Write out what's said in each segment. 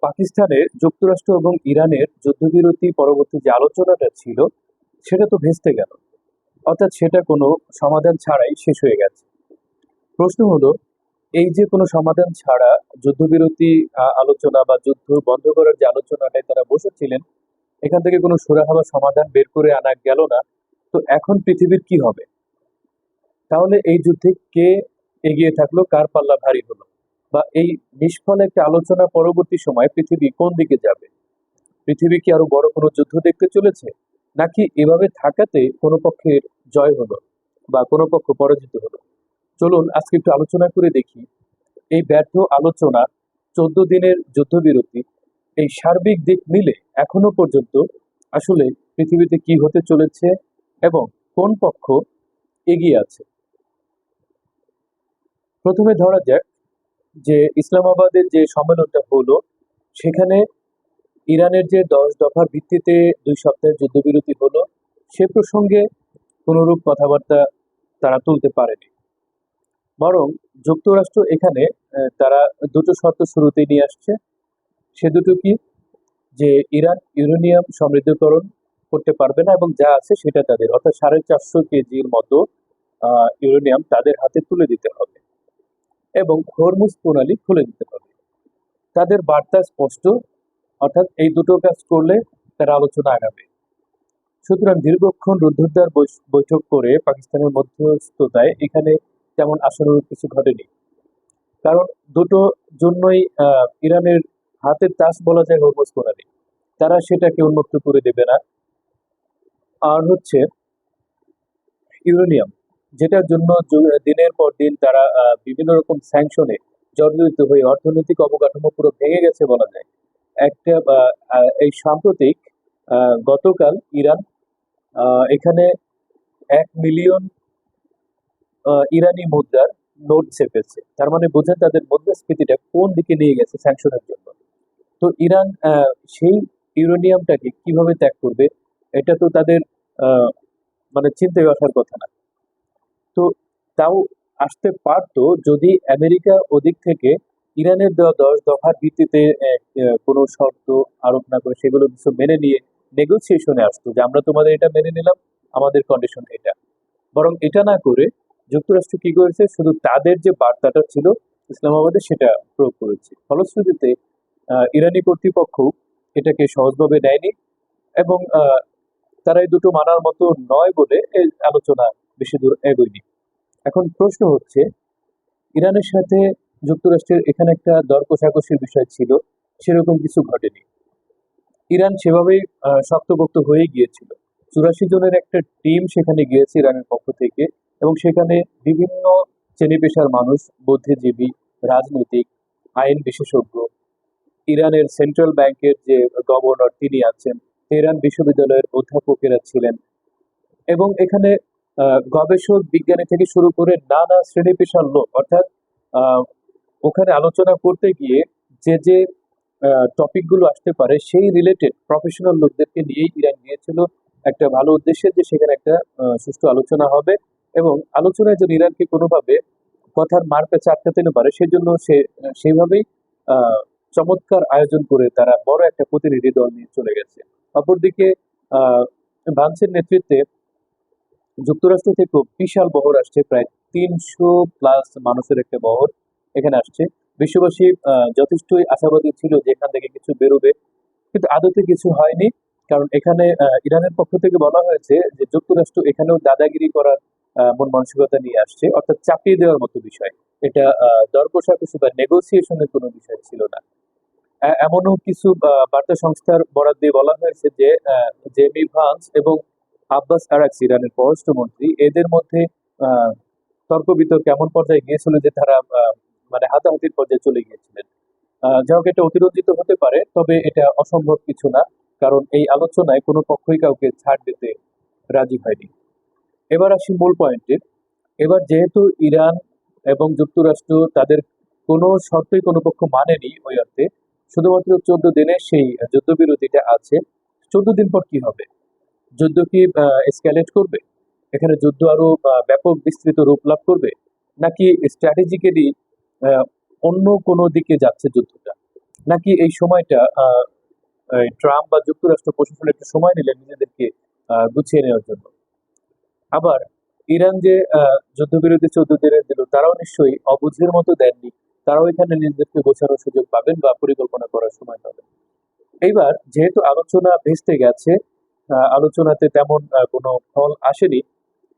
পাকিস্তানের যুক্তরাষ্ট্র এবং ইরানের যুদ্ধবিরতি পরবর্তী যে আলোচনাটা ছিল সেটা তো ভেস্তে গেল। অর্থাৎ সেটা কোনো সমাধান ছাড়াই শেষ হয়ে গেছে। প্রশ্ন হলো, এই যে কোনো সমাধান ছাড়া যুদ্ধবিরতি আলোচনা বা যুদ্ধ বন্ধ করার যে আলোচনাটায় তারা বসেছিলেন, এখান থেকে কোনো সুরাহা বা সমাধান বের করে আনা গেল না। তো এখন পৃথিবীর কি হবে? তাহলে এই যুদ্ধে কে এগিয়ে থাকলো, কার পাল্লা ভারী হলো? বা এই নিষ্ফল একটা আলোচনা পরবর্তী সময় পৃথিবী কোন দিকে যাবে? পৃথিবী কি আরো বড় কোনো যুদ্ধ দেখতে চলেছে, নাকি এভাবে থাকাতে কোনো পক্ষের জয় হলো বা কোনো পক্ষ পরাজিত হলো? চলুন আজকে একটু আলোচনা করে দেখি এই ব্যর্থ আলোচনা, 14 দিনের যুদ্ধবিরতি, এই সার্বিক দিক মিলে এখনো পর্যন্ত আসলে পৃথিবীতে কি হতে চলেছে এবং কোন পক্ষ এগিয়ে আছে। প্রথমে ধরা যাক যে ইসলামাবাদের যে সম্মেলনটা হলো, সেখানে ইরানের যে 10 দফার ভিত্তিতে 2 সপ্তাহের যুদ্ধবিরতি হলো, সে প্রসঙ্গে কোনরূপ কথাবার্তা তারা তুলতে পারেনি। বরং যুক্তরাষ্ট্র এখানে তারা দুটো শর্ত শুরুতেই নিয়ে আসছে। সে দুটো কি? যে ইরান ইউরেনিয়াম সমৃদ্ধকরণ করতে পারবে না এবং যা আছে সেটা তাদের, অর্থাৎ 450 কেজির মতো ইউরেনিয়াম তাদের হাতে তুলে দিতে হবে এবং হরমুজ প্রণালী খুলে দিতে হবে। তাদের বার্তা স্পষ্ট, অর্থাৎ এই দুটো কাজ করলে তারা আলোচনা আগাবে। সুতরাং দীর্ঘক্ষণ রুদ্ধদ্বার বৈঠক করে পাকিস্তানের মধ্যস্থতায় এখানে তেমন আশানুরূপ কিছু ঘটেনি। কারণ দুটো জন্যই ইরানের হাতের তাস বলা যায় হরমুজ প্রণালী, তারা সেটাকে উন্মুক্ত করে দেবে না। আর হচ্ছে ইউরেনিয়াম, যেটার জন্য দিনের পর দিন তারা বিভিন্ন রকম স্যাংশনে জর্জরিত হয়ে অর্থনৈতিক অবকাঠামো পুরো ভেঙে গেছে বলা যায়। একটা এই সাম্প্রতিক গতকাল ইরান এখানে 1 মিলিয়ন ইরানি মুদ্রার নোট চেপেছে। তার মানে বোঝেন তাদের মুদ্রাস্ফীতিটা কোন দিকে নিয়ে গেছে স্যাংশনের জন্য। তো ইরান সেই ইউরেনিয়ামটাকে কিভাবে ত্যাগ করবে, এটা তো তাদের আহ, মানে চিন্তায় আসার কথা না। তো তাও আসতে পারতো যদি আমেরিকা ওদিক থেকে ইরানের দেওয়া 10 দফার ভিত্তিতে কোনো শর্ত আরোপ না করে সেগুলো কিছু মেনে নিয়ে নেগোসিয়েশনে আসতো, যে আমরা তোমাদের এটা মেনে নিলাম, আমাদের কন্ডিশন এটা। বরং এটা না করে যুক্তরাষ্ট্র কি করেছে, শুধু তাদের যে বার্তাটা ছিল ইসলামাবাদে সেটা প্রয়োগ করেছে। ফলশ্রুতিতে ইরানি কর্তৃপক্ষ এটাকে সহজভাবে নেয়নি এবং তারা এই দুটো মানার মতো নয় বলে এই আলোচনা বেশি দূর এগোয়নি। এখন প্রশ্ন হচ্ছে, ইরানের সাথে যুক্তরাষ্ট্রের এখানে একটা দর কষাকষির বিষয় ছিল, সেরকম কিছু ঘটেনি। ইরান সেভাবেই শক্তপোক্ত হয়ে গিয়েছিল। 84 জনের একটা টিম সেখানে গিয়েছে ইরানের পক্ষ থেকে এবং সেখানে বিভিন্ন শ্রেণী পেশার মানুষ, বুদ্ধিজীবী, রাজনৈতিক, আইন বিশেষজ্ঞ, ইরানের সেন্ট্রাল ব্যাংকের যে গভর্নর তিনি আছেন, তেহরান বিশ্ববিদ্যালয়ের অধ্যাপকেরা ছিলেন এবং এখানে গবেষক, বিজ্ঞানী থেকে শুরু করে নানা শ্রেণী পেশার লোক, অর্থাৎ আহ, ওখানে আলোচনা করতে গিয়ে যে যে টপিক গুলো আসতে পারে সেই রিলেটেড প্রফেশনাল লোকদেরকে নিয়েই ইরান গিয়েছিল একটা ভালো উদ্দেশ্যে, যে সেখানে একটা সুষ্ঠু আলোচনা হবে এবং আলোচনায় যেন ইরানকে কোনোভাবে কথার মার পেঁচে আটকাতে না পারে সেজন্য সেইভাবেই আহ, চমৎকার আয়োজন করে তারা বড় একটা প্রতিনিধি দল নিয়ে চলে গেছে। অপরদিকে আহ ভান্সের নেতৃত্বে যুক্তরাষ্ট্র থেকেও বিশাল বহর আসছে, প্রায় 300+ মানুষের একটা বহর এখানে আসছে। বিশ্ববাসী যথেষ্টই আশাবাদী ছিল যে এখান থেকে কিছু বেরোবে, কিন্তু আদতে কিছু হয়নি। কারণ এখানে ইরানের পক্ষ থেকে বলা হয়েছে যে যুক্তরাষ্ট্র এখানেও দাদাগিরি করার মন মানসিকতা নিয়ে আসছে, অর্থাৎ চাপিয়ে দেওয়ার মতো বিষয়। এটা দর কষাকষি বা নেগোসিয়েশনের কোনো বিষয় ছিল না। এমনও কিছু বার্তা সংস্থার বরাত দিয়ে বলা হয়েছে যে জেমি ভান্স এবং আব্বাস আরাকচি, ইরানের পররাষ্ট্রমন্ত্রী, এদের মধ্যে আহ, তর্ক বিতর্ক এমন পর্যায়ে গিয়েছিল যে তারা মানে হাতাহাতির পর্যায়ে চলে গিয়েছিলেন। যাই হোক, এটা অতিরঞ্জিত হতে পারে, তবে এটা অসম্ভব কিছু না, কারণ এই আলোচনায় কোনো পক্ষই কাউকে ছাড় দিতে রাজি হয়নি। এবার আসি মূল পয়েন্টে। এবার যেহেতু ইরান এবং যুক্তরাষ্ট্র তাদের কোনো শর্তই কোনো পক্ষ মানেনি ওই অর্থে, শুধুমাত্র 14 দিনের সেই যুদ্ধবিরতিটা আছে। 14 দিন পর কি হবে? যুদ্ধ কি এসক্যালেট করবে? এখানে যুদ্ধ আরো ব্যাপক বিস্তৃত রূপ লাভ করবে, নাকি স্ট্র্যাটেজিক্যালি অন্য কোনো দিকে যাচ্ছে যুদ্ধটা? নাকি এই সময়টা এই ট্রাম্প বা যুক্তরাষ্ট্র প্রশাসন একটু সময় নিলেন নিজেদেরকে গুছিয়ে নেওয়ার জন্য? আবার ইরান যে যুদ্ধবিরতি 14 দিনের দিল, তারাও নিশ্চয়ই অবুঝের মতো দেননি। তারাও এখানে নিজেদেরকে গোছানোর সুযোগ পাবেন বা পরিকল্পনা করার সময় পাবেন। এইবার যেহেতু আলোচনা ভেস্তে গেছে, আলোচনাতে তেমন কোনো ফল আসেনি,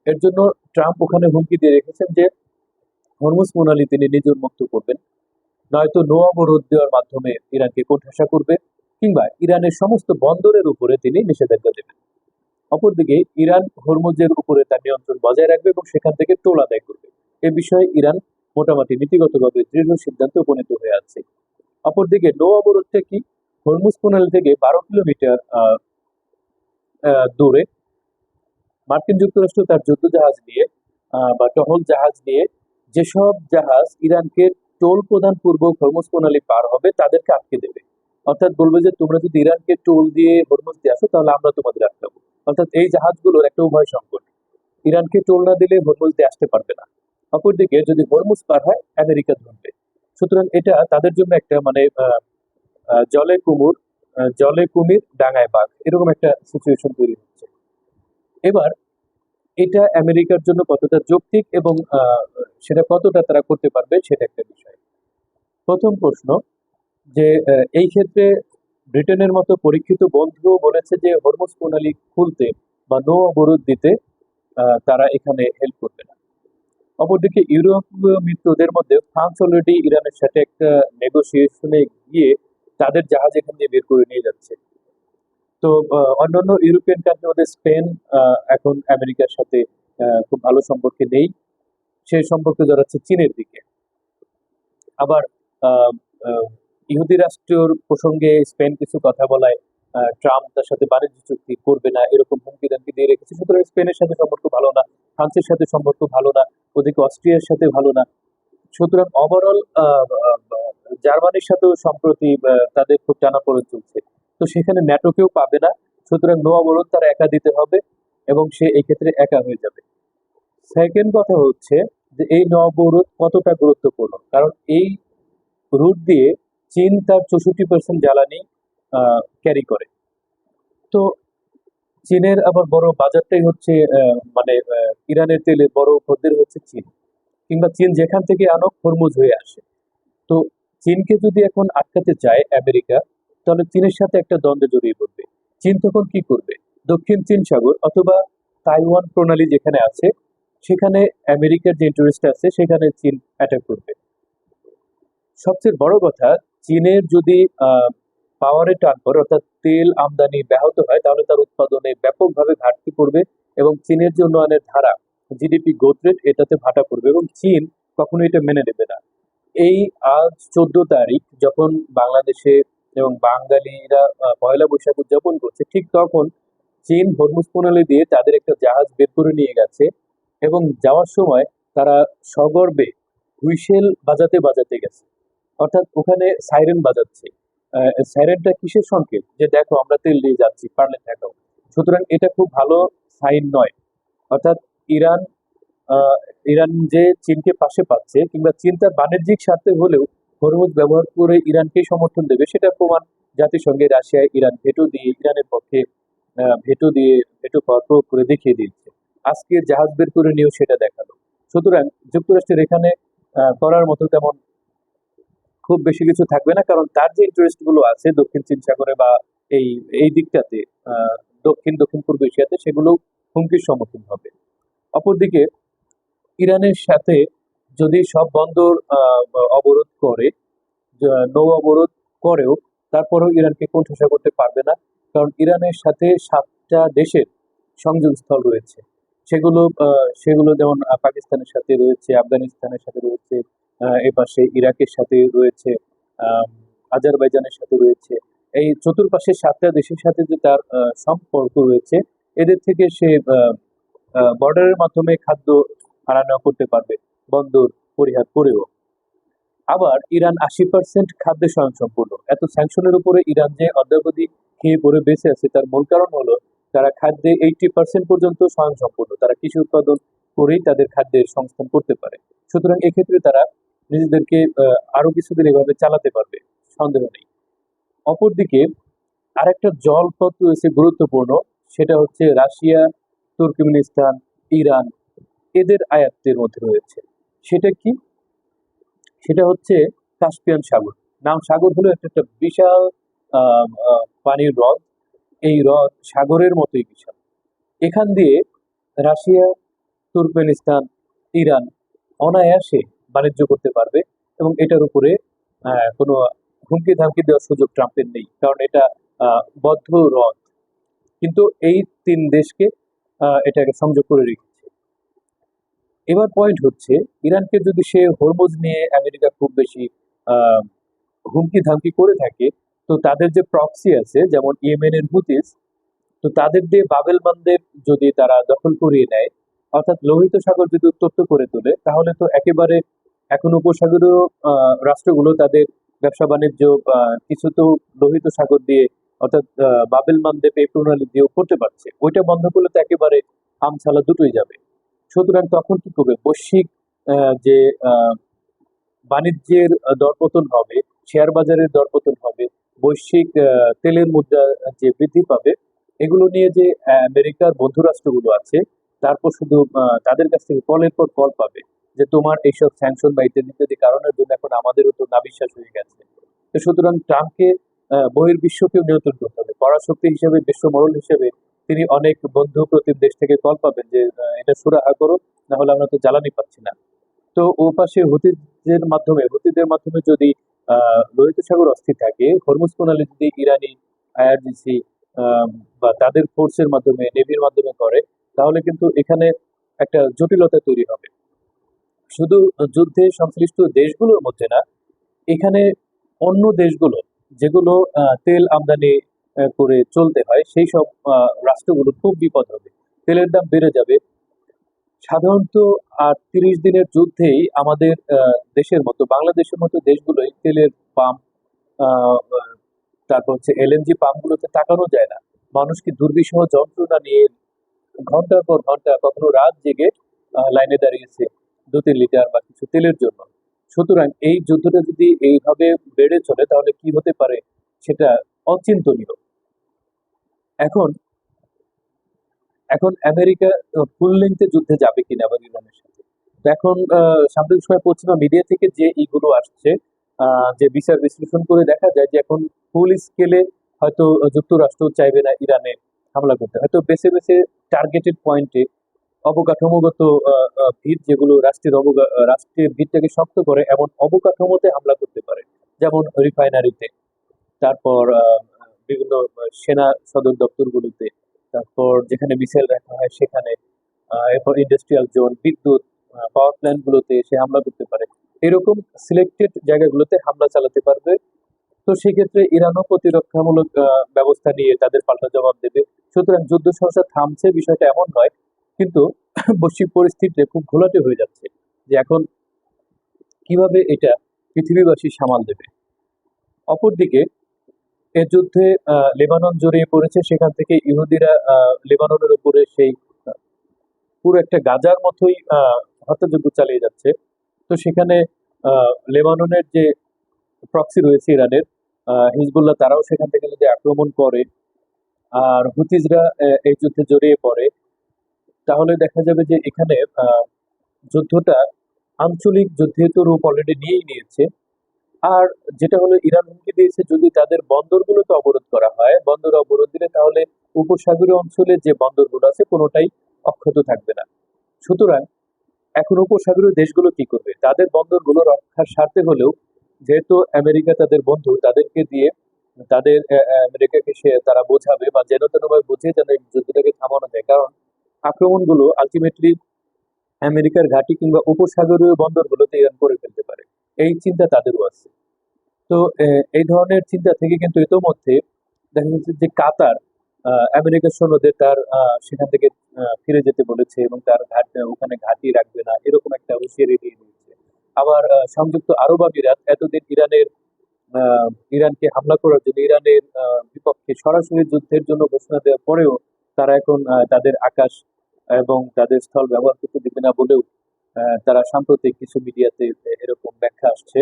এর জন্য ট্রাম্প ওখানে হুমকি দিয়ে রেখেছেন যে হরমুজ প্রণালী তিনি নিজে উন্মুক্ত করবেন, নয়তো নৌ অবরোধ দেওয়ার মাধ্যমে ইরানকে কোণঠাসা করবে, কিংবা ইরানের সমস্ত বন্দরের উপরে তিনি নিষেধাজ্ঞা দেবেন। অপরদিকে ইরান হরমুজের উপরে তার নিয়ন্ত্রণ বজায় রাখবে এবং সেখান থেকে টোল আদায় করবে। এ বিষয়ে ইরান মোটামুটি নীতিগতভাবে দৃঢ় সিদ্ধান্তে উপনীত হয়ে আছে। অপরদিকে নৌ অবরোধটা কি? হরমুজ প্রণালী থেকে 12 কিলোমিটার দূরে মার্কিন যুক্তরাষ্ট্র তার যুদ্ধ জাহাজ নিয়ে বা টহল জাহাজ নিয়ে যেসব জাহাজ ইরানকে টোল প্রদান পূর্বক হরমুজ প্রণালী পার হবে তাদেরকে আটকে দেবে। অর্থাৎ বলবে যে তোমরা যদি ইরানকে টোল দিয়ে হরমুজ দিয়ে আসো তাহলে আমরা তোমাদের আটকাবো। অর্থাৎ এই জাহাজগুলোর একটা উভয় সংকট, ইরানকে টোল না দিলে হরমুজ দিয়ে আসতে পারবে না, অপরদিকে যদি হরমুজ পার হয় আমেরিকা ধরবে। সুতরাং এটা তাদের জন্য একটা মানে জলে কুমুর জলে কুমির ডাঙায় বাঘ এরকম একটা সিচুয়েশন তৈরি হচ্ছে। এবার এটা আমেরিকার জন্য কতটা যৌক্তিক এবং সেটা কতটা তারা করতে পারবে সেটা একটা বিষয়। প্রথম প্রশ্ন যে এই ক্ষেত্রে ব্রিটেনের মতো পরীক্ষিত বন্ধুও বলেছে যে হরমুজ প্রণালী খুলতে বা নৌ অবরোধ দিতে তারা এখানে হেল্প করবে না। অপরদিকে ইউরোপীয় মিত্রদের মধ্যে ফ্রান্স অলরেডি ইরানের সাথে একটা নেগোসিয়েশনে গিয়ে তাদের জাহাজ এখান দিয়ে বের করে নিয়ে যাচ্ছে। তো অন্যান্য ইউরোপিয়ান কান্ট্রির মধ্যে স্পেন এখন আমেরিকার সাথে খুব ভালো সম্পর্কে নেই, সেই সম্পর্ক জড়াচ্ছে চীনের দিকে। আবার আহ, আহ, ইহুদি রাষ্ট্রের প্রসঙ্গে স্পেন কিছু কথা বলায় ট্রাম্প তার সাথে বাণিজ্য চুক্তি করবে না এরকম হুমকি দামকি দিয়ে রেখেছে। সুতরাং স্পেনের সাথে সম্পর্ক ভালো না, ফ্রান্সের সাথে সম্পর্ক ভালো না, ওদিকে অস্ট্রিয়ার সাথে ভালো না। সুতরাং ওভারঅল জার্মানির সাথেও সম্প্রতি তাদের খুব টানাপোড়েন চলছে। তো সেখানে ন্যাটো কেও পাবে না। সুতরাং নো অবরোধ তার একা দিতে হবে এবং সে এই ক্ষেত্রে একা হয়ে যাবে। সেকেন্ড কথা হচ্ছে যে এই নো অবরোধ কতটা গুরুত্বপূর্ণ, কারণ এই রুট দিয়ে চীন তার 64% জ্বালানি ক্যারি করে। তো চীনের আবার বড় বাজারটাই হচ্ছে মানে ইরানের তেলের বড় খদ্দের হচ্ছে চীন, কিংবা চীন যেখান থেকে আনক হরমুজ হয়ে আসে। তো চীনকে যদি এখন আটকাতে চায় আমেরিকা, তাহলে চীনের সাথে একটা দ্বন্দ্বে জড়িয়ে পড়বে। চীন তখন কি করবে? দক্ষিণ চীন সাগর অথবা তাইওয়ান প্রণালী যেখানে আছে সেখানে আমেরিকার যে ইন্টারেস্ট আছে সেখানে চীন অ্যাটাক করবে। সবচেয়ে বড় কথা, চীনের যদি পাওয়ারে টান পড়ে অর্থাৎ তেল আমদানি ব্যাহত হয় তাহলে তার উৎপাদনে ব্যাপকভাবে ঘাটতি পড়বে এবং চীনের যে উন্নয়নের ধারা, জিডিপি গ্রোথ রেট এটাতে ভাটা পড়বে এবং চীন কখনো এটা মেনে নেবে না। এই আজ 14 তারিখ যখন বাংলাদেশে এবং বাঙালিরা পয়লা বৈশাখ উদযাপন করছে, ঠিক তখন চীন হরমুজ প্রণালী দিয়ে তাদের একটা জাহাজ বের করে নিয়ে গেছে এবং যাওয়ার সময় তারা সগর্বে হুইসেল বাজাতে বাজাতে গেছে। অর্থাৎ ওখানে সাইরেন বাজাচ্ছে। সাইরেনটা কিসের সংকেত? যে দেখো আমরা তেল দিয়ে যাচ্ছি, পারলে ঠেকাও। সুতরাং এটা খুব ভালো সাইন নয়। অর্থাৎ ইরান আহ, ইরান যে চীনকে পাশে পাচ্ছে কিংবা চীন তার বাণিজ্যিক স্বার্থে হলেও হরমুজ ব্যবহার করে ইরানকেই সমর্থন দেবে সেটা প্রমাণ জাতিসংঘে রাশিয়ায় ইরান ভেটো দিয়ে ইরানের পক্ষে ভেটো পাওয়ার প্রয়োগ করে দেখিয়ে দিয়েছে। আজকে জাহাজ বের করে নিয়েও সেটা দেখালো। সুতরাং যুক্তরাষ্ট্রের এখানে করার মতো তেমন খুব বেশি কিছু থাকবে না, কারণ তার যে ইন্টারেস্ট গুলো আছে দক্ষিণ চীন সাগরে বা এই এই দিকটাতে আহ, দক্ষিণ দক্ষিণ পূর্ব এশিয়াতে সেগুলো হুমকির সম্মুখীন হবে। অপরদিকে ইরানের সাথে যদি সব বন্দর অবরোধ করে, নৌ অবরোধ করেও, তারপরেও ইরানকে কোণঠাসা করতে পারবে না, কারণ ইরানের সাথে 7টা দেশের সংযোগস্থল রয়েছে। সেগুলো যেমন পাকিস্তানের সাথে রয়েছে, আফগানিস্তানের সাথে রয়েছে, এপাশে ইরাকের সাথে রয়েছে, আহ, আজারবাইজানের সাথে রয়েছে। এই চতুর্পাশের 7টা দেশের সাথে যে তার সম্পর্ক রয়েছে, এদের থেকে সে বর্ডারের মাধ্যমে খাদ্য আনা নেওয়া করতে পারবে, বন্দর পরিহার করেও। আবার ইরান 80% খাদ্যে স্বয়ংসম্পূর্ণ। এত স্যাংশনের উপরে ইরান যে অদ্যাবধি খেয়ে পরে বেঁচে আছে তার মূল কারণ হলো তারা খাদ্যে 80% পর্যন্ত স্বয়ংসম্পূর্ণ। তারা কৃষি উৎপাদন করেই তাদের খাদ্যের সংস্থান করতে পারে। সুতরাং এক্ষেত্রে তারা নিজেদেরকে আরো কিছুদিন এভাবে চালাতে পারবে, সন্দেহ নেই। অপরদিকে আরেকটা জলপথ রয়েছে গুরুত্বপূর্ণ, সেটা হচ্ছে রাশিয়া, তুর্কমেনিস্তান, ইরান, এদের আয়ত্তের মধ্যে রয়েছে। সেটা কি? সেটা হচ্ছে কাস্পিয়ান সাগর। নাম সাগর হলো একটা বিশাল পানির হ্রদ। এই হ্রদ সাগরের মতোই বিশাল। এখান দিয়ে রাশিয়া, তুর্কমেনিস্তান, ইরান অনায়াসে বাণিজ্য করতে পারবে, এবং এটার উপরে কোনো হুমকি ধামকি দেওয়ার সুযোগ ট্রাম্পের নেই, কারণ এটা বদ্ধ হ্রদ। কিন্তু এই তিন দেশকে এটাকে সংযোগ করে রেখেছে। এবার পয়েন্ট হচ্ছে, ইরানকে যদি সে হরমুজ নিয়ে আমেরিকা খুব বেশি আহ, হুমকি ধামকি করে থাকে, তো তাদের যে প্রক্সি আছে, যেমন ইয়েমেনের হুতিস, তো তাদের দিয়ে বাবেল মানদেব যদি তারা দখল করিয়ে নেয়, অর্থাৎ লোহিত সাগর যদি উত্তপ্ত করে তোলে, তাহলে তো একেবারে এখন উপসাগরীয় রাষ্ট্রগুলো তাদের ব্যবসা বাণিজ্য কিছু তো লোহিত সাগর দিয়ে, অর্থাৎ বাবেল মানদেব এই প্রণালী দিয়েও করতে পারছে। ওইটা বন্ধ করলে তো একেবারে আমছালা দুটোই যাবে। সুতরাং তখন কি করবে? বৈশ্বিক যে আহ, বাণিজ্যের দরপতন হবে, শেয়ার বাজারের দরপতন হবে, বৈশ্বিক তেলের মুদ্রা যে বৃদ্ধি পাবে, এগুলো নিয়ে যে আমেরিকার বন্ধু রাষ্ট্রগুলো আছে, তারপর শুধু তাদের কাছ থেকে কলের পর কল পাবে যে তোমার এইসব স্যাংশন বা ইত্যাদি ইত্যাদি কারণের জন্য এখন আমাদেরও তো নাবিশ্বাস হয়ে গেছে। তো সুতরাং ট্রাম্পকে বহির্বিশ্বকেও নিয়ন্ত্রণ করতে হবে। পরাশক্তি হিসেবে, বিশ্বমহল হিসেবে তিনি অনেক বন্ধু প্রতিম দেশ থেকে কল পাবেন যে এটা সুরাহা করো, না হলে আমরা তো জ্বালানি পাচ্ছি না। তো ও পাশে হুতিদের মাধ্যমে যদি লোহিত সাগর অস্থির থাকে, হরমুজ প্রণালী যদি ইরানি আইআরজিসি বা তাদের ফোর্সের মাধ্যমে, নেভির মাধ্যমে করে, তাহলে কিন্তু এখানে একটা জটিলতা তৈরি হবে। শুধু যুদ্ধে সংশ্লিষ্ট দেশগুলোর মধ্যে না, এখানে অন্য দেশগুলো যেগুলো তেল আমদানি করে চলতে হয়, সেই সব রাষ্ট্রগুলো খুব বিপদ হবে। তেলের দাম বেড়ে যাবে। সাধারণত ৩৮ দিনের যুদ্ধেই আমাদের দেশের মতো, বাংলাদেশের মতো দেশগুলোই তেলের পাম্প, তারপর হচ্ছে এলএনজি পাম্পগুলোতে তাকানো যায় না। মানুষ কি দুর্বিষহ যন্ত্রণা নিয়ে ঘন্টার পর ঘন্টা, কখনো রাত জেগে লাইনে দাঁড়িয়েছে ২-৩ লিটার বা কিছু তেলের জন্য। সুতরাং এই যুদ্ধটা যদি এইভাবে বেড়ে চলে, তাহলে কি হতে পারে সেটা অচিন্তনীয়। এখন এখন আমেরিকা ফুল লেংথে যুদ্ধে যাবে কিনা আবার ইরানের সাথে। তো এখন সাম্প্রতিক সময় পশ্চিমা মিডিয়া থেকে যে এইগুলো আসছে, যে বিচার বিশ্লেষণ করে দেখা যায় যে এখন ফুল স্কেলে হয়তো যুক্তরাষ্ট্র চাইবে না ইরানে হামলা করতে, হয়তো বেছে বেছে টার্গেটেড পয়েন্টে অবকাঠামোগত ভিত, যেগুলো রাষ্ট্রের ভিতটাকে শক্ত করে, এমন অবকাঠামোতে হামলা করতে পারে। যেমন রিফাইনারিতে, তারপর বিভিন্ন সেনা সদর দপ্তরগুলোতে, তারপর যেখানে মিসাইল রাখা হয় সেখানে, এরপর ইন্ডাস্ট্রিয়াল জোন, বিদ্যুৎ, পাওয়ার প্ল্যান্ট গুলোতে সে হামলা করতে পারে। এরকম সিলেক্টেড জায়গাগুলোতে হামলা চালাতে পারবে। তো সেক্ষেত্রে ইরানও প্রতিরক্ষামূলক ব্যবস্থা নিয়ে তাদের পাল্টা জবাব দেবে। সুতরাং যুদ্ধ সহসা থামছে বিষয়টা এমন নয়, কিন্তু বৈশ্বিক পরিস্থিতিতে খুব ঘোলাটে হয়ে যাচ্ছে যে এখন কিভাবে এটা পৃথিবীবাসী সামাল দেবে। অপরদিকে এ যুদ্ধে লেবানন জড়িয়ে পড়েছে, সেখান থেকে ইহুদিরা লেবাননের উপরে সেই পুরো একটা গাজার মতোই হত্যাযজ্ঞ চালিয়ে যাচ্ছে। তো সেখানে লেবাননের যে প্রক্সি রয়েছে ইরানের, হিজবুল্লাহ, তারাও সেখান থেকে যদি আক্রমণ করে আর হুতিজরা এই যুদ্ধে জড়িয়ে পড়ে, তাহলে দেখা যাবে যে এখানে যুদ্ধটা আঞ্চলিক যুদ্ধের রূপ অলরেডি নিয়েই নিয়েছে। আর যেটা হলো, ইরান হুমকি দিয়েছে যদি তাদের বন্দরগুলোকে অবরোধ করা হয়, বন্দর অবরোধ দিলে তাহলে উপসাগরীয় অঞ্চলে যে বন্দরগুলো আছে কোনোটাই অক্ষত থাকবে না। সুতরাং এখন উপসাগরীয় দেশগুলো কি করবে? তাদের বন্দরগুলো রক্ষার স্বার্থে হলেও, যেহেতু আমেরিকা তাদের বন্ধু, তাদেরকে দিয়ে আমেরিকাকে তারা বোঝাবে বা যেন তেন ভাবে বুঝিয়ে যেন এই যুদ্ধটাকে থামানো যায়। কারণ আক্রমণগুলো আলটিমেটলি আমেরিকার ঘাঁটি কিংবা উপসাগরীয় বন্দরগুলোতে ইরান করে ফেলতে পারে, এই চিন্তা তাদেরও আছে। তো এই ধরনের চিন্তা থেকে কিন্তু ইতোমধ্যে দেখা যাচ্ছে যে কাতার আমেরিকার সৈন্যদের তার সেখান থেকে ফিরে যেতে বলেছে, এবং তার ওখানে ঘাঁটি রাখবে না, এরকম একটা হুঁশিয়ারি দিয়ে দিয়েছে। আবার সংযুক্ত আরব আমিরাত এতদিন আহ, ইরানকে হামলা করার জন্য, ইরানের বিপক্ষে সরাসরি যুদ্ধের জন্য ঘোষণা দেওয়ার পরেও তারা এখন তাদের আকাশ এবং তাদের স্থল ব্যবহার করতে দিবে না বলেও তারা সাম্প্রতিক কিছু মিডিয়াতে এরকম ব্যাখ্যা আসছে।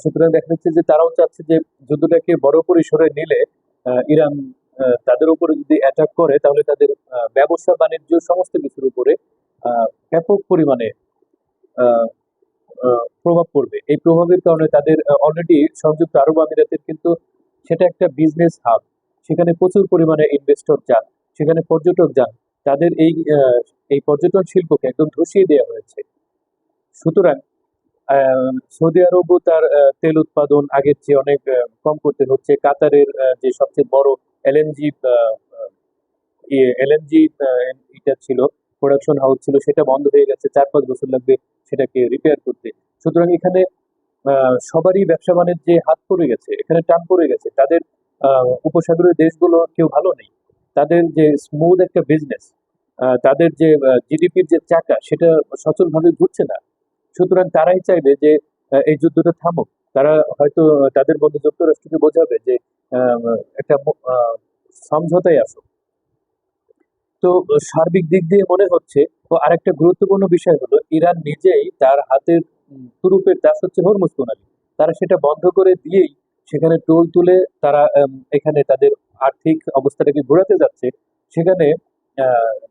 সুতরাং দেখা যাচ্ছে যে তারাও চাচ্ছে যে যুদ্ধটাকে বড় পরিসরে নিলে ইরান তাদের উপরে যদি অ্যাটাক করে তাহলে তাদের ব্যবসা বাণিজ্য সমস্ত কিছুর উপরে ব্যাপক পরিমাণে আহ, প্রভাব পড়বে। এই প্রভাবের কারণে তাদের অলরেডি সংযুক্ত আরব আমিরাতের কিন্তু সেটা একটা বিজনেস হাব। সেখানে প্রচুর পরিমাণে ইনভেস্টর যান, সেখানে পর্যটক যান। তাদের এই পর্যটন শিল্পকে একদম ধসিয়ে দেওয়া হয়েছে। সুতরাং সৌদি আরবও তার তেল উৎপাদন আগের চেয়ে অনেক কম করতে হচ্ছে। কাতারের যে সবচেয়ে বড় এলএনজি এলএনজি এটা ছিল, প্রোডাকশন হাউস ছিল, সেটা বন্ধ হয়ে গেছে। 4-5 বছর লাগবে সেটাকে রিপেয়ার করতে। সুতরাং এখানে সবারই ব্যবসা বাণিজ্যে হাত পড়ে গেছে, এখানে টান পড়ে গেছে। তাদের উপসাগরীয় দেশগুলো কেউ ভালো নেই। তাদের যে স্মুথ একটা বিজনেস, তাদের যে জিডিপির যে চাকা সেটা সচলভাবে ঘুরছে না। সুতরাং তারাই চাইবে যে এই যুদ্ধটা থামুক। তারা হয়তো তাদের বন্ধু যুক্তরাষ্ট্রকে বোঝাবে যে আহ, একটা সমঝোতায় আসুক। তো সার্বিক দিক দিয়ে মনে হচ্ছে। ও আরেকটা গুরুত্বপূর্ণ বিষয় হলো ইরান নিজেই তার হাতের তুরুপের দাস হচ্ছে হরমুজ প্রণালী। তারা সেটা বন্ধ করে দিয়েই সেখানে টোল তুলে তারা এখানে তাদের আর্থিক অবস্থাটাকে ঘোরাতে যাচ্ছে। সেখানে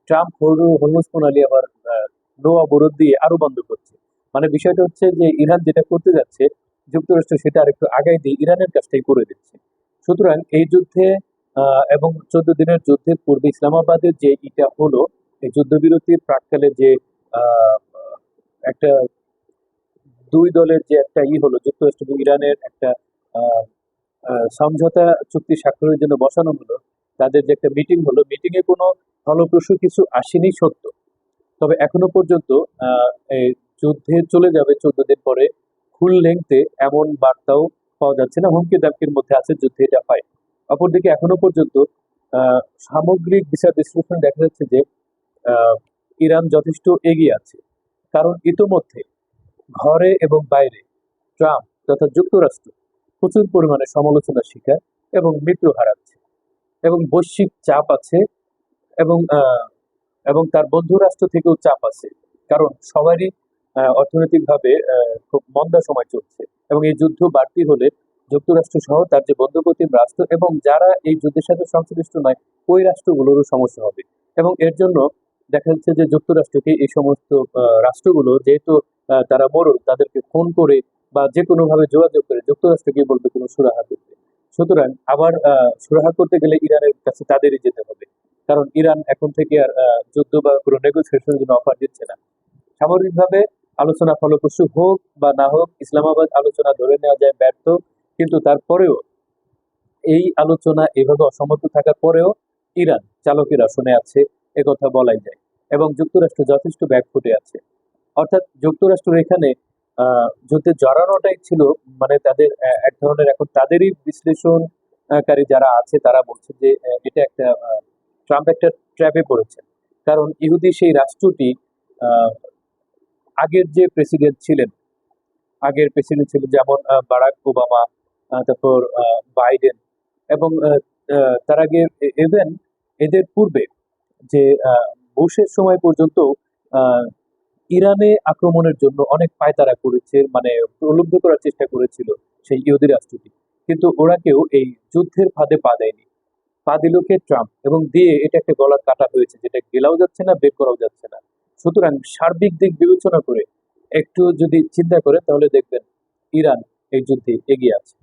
ট্রাম্প হরমুজ প্রণালী আবার নো অবরোধ দিয়ে আরো বন্ধ করছে। মানে বিষয়টা হচ্ছে যে ইরান যেটা করতে যাচ্ছে, যুক্তরাষ্ট্র সেটা আরেকটু আগায় দিয়ে ইরানের কাজটাই করে দিচ্ছে। সুতরাং এই যুদ্ধে এবং 14 দিনের যুদ্ধের পূর্বে ইসলামাবাদের যে ইটা হলো, এই যুদ্ধবিরতির প্রাক্কালে যে আহ, একটা দুই দলের যে একটা হলো, যুক্তরাষ্ট্র এবং ইরানের একটা আহ, সমঝোতা চুক্তি স্বাক্ষরের জন্য বসানো হলো। তাদের যে একটা মিটিং হলো, মিটিং এ কোনো ফলপ্রসূ কিছু আসেনি সত্য। তবে এখনো পর্যন্ত আহ, এই যুদ্ধে চলে যাবে 14 দিন পরে ফুল লেংথে এমন বার্তাও পাওয়া যাচ্ছে না। হুমকি দামকির মধ্যে আছে যুদ্ধে এটা হয়। অপরদিকে এখনো পর্যন্ত আহ, সামগ্রিক বিচার বিশ্লেষণ দেখা যাচ্ছে যে আহ, ইরান যথেষ্ট এগিয়ে আছে। কারণ ইতোমধ্যে ঘরে এবং বাইরে ট্রাম্প তথা যুক্তরাষ্ট্র প্রচুর পরিমাণে সমালোচনার শিকার এবং মৃত্যু হারাচ্ছে, এবং বৈশ্বিক চাপ আছে, এবং এবং তার বন্ধু রাষ্ট্র থেকেও চাপ আছে। কারণ সবারই অর্থনৈতিকভাবে খুব মন্দা সময় চলছে, এবং এই যুদ্ধ বাড়তি হলে যুক্তরাষ্ট্র সহ তার যে বন্ধুপ্রতিম রাষ্ট্র এবং যারা এই যুদ্ধের সাথে সংশ্লিষ্ট নয় ওই রাষ্ট্রগুলোরও সমস্যা হবে। এবং এর জন্য দেখা যাচ্ছে যে যুক্তরাষ্ট্রকে এই সমস্ত রাষ্ট্রগুলো যেহেতু তারা মোড়ল, তাদেরকে ফোন করে বা যে কোনো ভাবে যোগাযোগ করে যুক্তরাষ্ট্রকে বলবে কোনো সুরাহা করতে। সুতরাং আবার সুরাহা করতে গেলে ইরানের কাছে তাদেরই যেতে হবে। কারণ ইরান এখন থেকে আর যুদ্ধ বা কোনো নেগোসিয়েশনের জন্য অফার দিচ্ছে না। সামরিকভাবে আলোচনা ফলপ্রসূ হোক বা না হোক, ইসলামাবাদ আলোচনা ধরে নেওয়া যায় ব্যর্থ। কিন্তু তারপরেও এই আলোচনা এভাবে অসম্মত থাকার পরেও ইরান চালকের আসনে আছে, একথা বলাই যায়। এবং যুক্তরাষ্ট্র যথেষ্ট ব্যাকফুটে আছে। অর্থাৎ যুক্তরাষ্ট্র এখানে যুদ্ধে জড়ানোটাই ছিল, মানে তাদের এক ধরনের এখন তাদেরই বিশ্লেষণকারী যারা আছে তারা বলছে যে এটা একটা ট্রাম্প একটা ট্র্যাপে পড়েছেন। কারণ ইহুদি সেই রাষ্ট্রটি আহ, আগের প্রেসিডেন্ট ছিলেন যেমন বারাক ওবামা, তারপর বাইডেন, এবং তার আগে ইভেন এদের পূর্বে যে বুশের সময় পর্যন্ত আহ, ইরানে আক্রমণের জন্য অনেক পায়তারা করেছে, মানে প্রলুব্ধ করার চেষ্টা করেছিল সেই ইহুদি রাষ্ট্রটি। কিন্তু ওরা কেউ এই যুদ্ধের ফাঁদে পা দেয়নি। পা দিল কে? ট্রাম্প। এবং দিয়ে এটা একটা গলার কাটা হয়েছে, যেটা গেলাও যাচ্ছে না, বের করাও যাচ্ছে না। সুতরাং সার্বিক দিক বিবেচনা করে একটু যদি চিন্তা করে তাহলে দেখবেন ইরান এই যুদ্ধে এগিয়ে আছে।